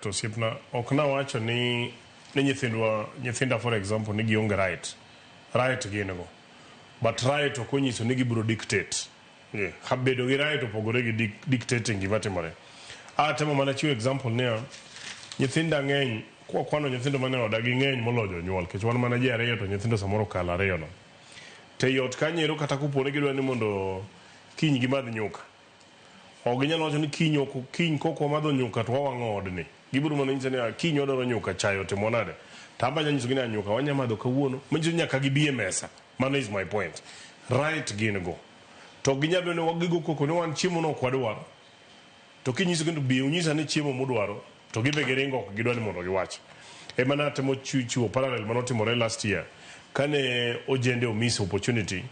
to sipna okna wacho ni nyithinda for example ni gionge right gin go, but right okonyiso ni gibiro dictate. Bedo gi right opogore gi dictating gima timore. Atemo mana chiwo example ne nyithinda ng'eny, kwa kwano nyithindo mane odagi ng'eny moloyo nyuol, kech wan mana ji ariyo to nyithindo samoro kala ariyo no. Te yot kanyero kata kupone gidwa ni mondo kiny gimadh nyuka. Ok ginyalo wacho ni kiny koko madho nyuka to wawang'o odni. Gibiro mana nyiso ni kiny odoro nyuka chayo timo nade. Tamba nyanyiso gi ni nyuka wanya madho kawuono. Manyiso nyaka gibie mesa. Mano is my point. Right gin go. To ginyalo ni wagigo koko ni wan chiemo no kwadwaro. To kinyiso kendo bi unyisa ni chiemo mudwaro to gibe giringo ok gidwa ni mondo giwach. Mana temo chiwo parallel manotimore last year. Kane ojende omiss opportunity,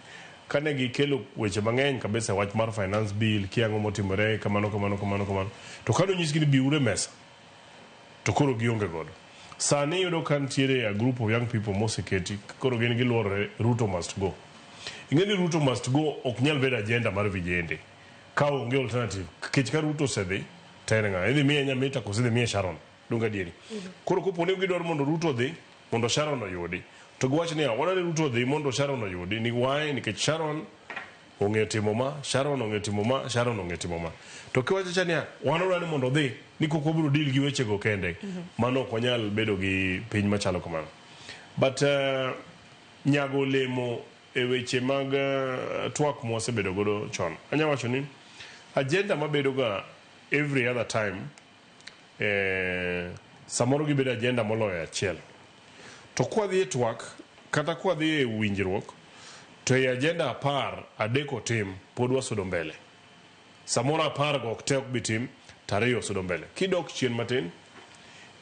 kane gikelo weche mang'eny kabisa wach mar finance bill kiango motimore kamano. To kano nyisgi ni biure mesa. To koro gionge godo. Sani yudo kan tiere a group of young people moseketi koro gin giluorore Ruto must go. Ingeni Ruto must go ok nyal bedo agenda mar vijende. Ka onge alternative. Kech ka Ruto sedhi tenga. Idhi miye Nyamita kosi dhi miye Sharon. Dunga dieri. Koro kopone gidwaro mondo Ruto dhi mondo Sharon oyudi. To gwacho ni wadwaro Ruto dhi mondo Sharon oyudi ni why nikech Sharon ong'e timo ma, Sharon ong'e timo ma, Sharon ong'e timo ma. To kiwacho cha ni wadwaro ni mondo dhi ni koko biro deal gi weche go kende. Mano ok wanyal bedo gi piny machalo kamano. But nyago lemo e weche mag twak mosebedo godo chon. Anya wacho ni agenda mabedo ga every other time samoro gibedo agenda moloyo achiel. To kwa dhi twak kata kwa dhi winjruok to e agenda 10 adeko tim pod wasudo mbele. Samoro 10 go ok tek bitim tariyo sudo mbele. Kidok chien matin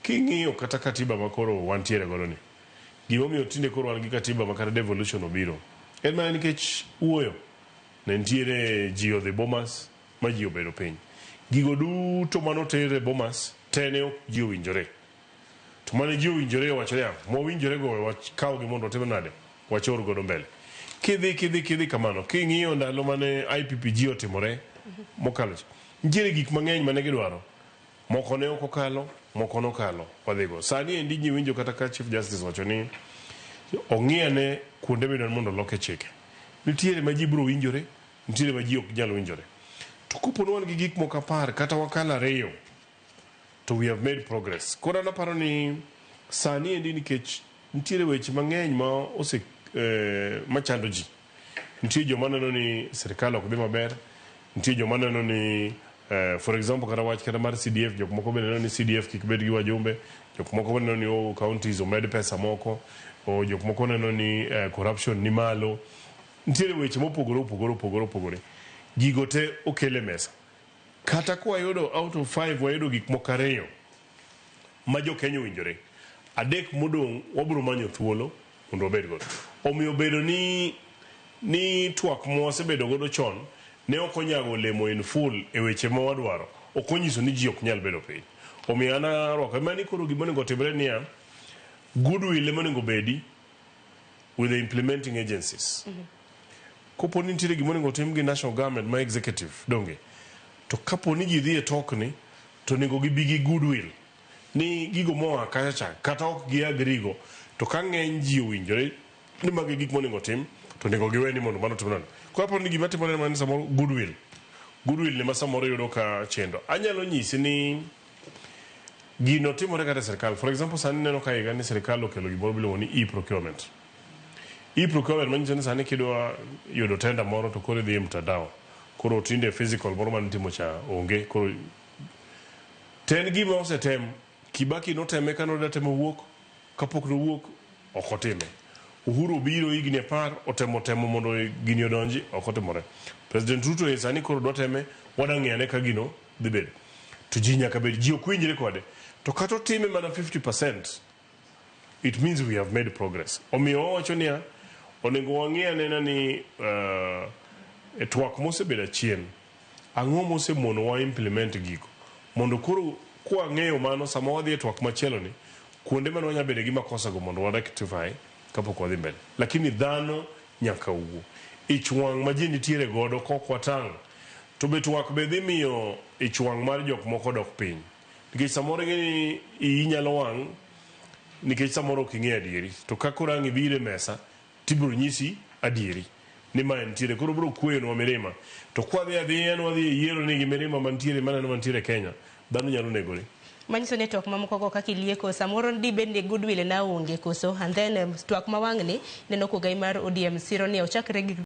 king'iyo kata katiba makoro wantiere godo ni. Gimomiyo tinde koro wan gi katiba makata devolution obiro. En mana nikech uoyo ne ntiere ji odhi Bomas ma ji obedo piny. Gigo duto manotere Bomas tene ok ji owinjore. To mane ji owinjore wacho ya mowinjore go wakaw gi mondo otim nade wachor godo mbele. Kidhi kamano king'iyo ndalo mane IPPG otimore mokalo ntiere gik mang'eny mane gidwaro, moko ne ok okalo, moko nokalo wadhigo. Sani endi ji winjo kata ka Chief Justice wacho ni ong'iyane kuonde midwaro mondo loke chike. Nitiere ma ji biro winjore, nitiere ma ji ok nyal winjore. To kopono wan gi gik moko 10 kata wakalo ariyo to we have made progress. Kora naparo ni sani endi nikech nitiere weche mang'eny ma machando ji. Nitiere joma neno ni serikal ok dhi maber, nitiere joma neno ni for example kata wach kata mar CDF, jok moko bende neno ni CDF kik bed gi wajumbe, jok moko bende neno ni counties omed pesa moko, o jok moko neno ni corruption ni malo. Nitiere weche mopogore. Gigo te okele mesa. Kata kwa yudo out of 5 wayudo gik moko ariyo ma jo Kenya winjore. Adek modong' wabiro manyo thuolo mondo obed godo. Omiyo bedo ni twak mosebedo godo chon ne ok onyago olemo in full e weche ma wadwaro. Ok onyiso ni ji ok nyal bedo piny. Omiyo ana rwako mani koro gima onego timre niya goodwill ema onego bedi with the implementing agencies. Kopo ni nitiere gima onego tim gi national government ma executive donge. To kapo ni ji dhi e tokni to nego gibi gi goodwill ni gigo moa kacha kata ok gi agrigo to ka ng'eny ji owinjore ni magi gik monego tim to nego giweni mondo mano timno. Kapo ni gima timore man samoro goodwill ne ma samoro yudo ka chendo. Anyalo nyisi ni gino timore kata serikal. For example sani neno ka higa ni serikal okelo gimoro biluongo ni e-procurement. E-procurement manyiso ni sani kidwa yudo tenda moro to koro dhi e mtandao. Koro tinde physical moro man timo cha onge. Koro ten gima osetem Kibaki noteme ka noda temo wuok kapok no wuok ok otime. Uhuru biro higni 10 otemo mondo gini odonji ok otimore. President Ruto e sani koro doteme wadang'iyane ka gino dhi bedo. To ji nyaka bed ji ok winjre kode. To kata otime mana 50%, it means we have made progress. Omiyo wacho niya onego wang'iyane ni e twak mosebedo chien ang'o mosemono wa implement gigo mondo koro kwa ng'eyo mano sama wadhi e twak machielo ni kuonde mano wanya bedo gi makosa go mondo wa rectify kapok wadhi mbele. Lakini dhano nyaka uwu ich wang' ma ji nitiere godo kok watang' to be twak be dhi miyo ich wang' mar jok moko dok piny. nikech samoro ng'eni inyalo wang' nikech samoro ok ing'e adieri, to ka koro ang' ibiro e mesa tibiro nyisi adieri ni ma nitiere, koro biro kweyonwa mirima. To kwadhi adhiya wadhi e yiero ni gi mirima mantiere maneno mantiere Kenya, dhano nyalo negore. Manyiso ne twak mamoko go kaka ilieko samoro di bende goodwill na onge koso, and then twak mawang' ni neno kogai mar ODM siro ni ochakre gi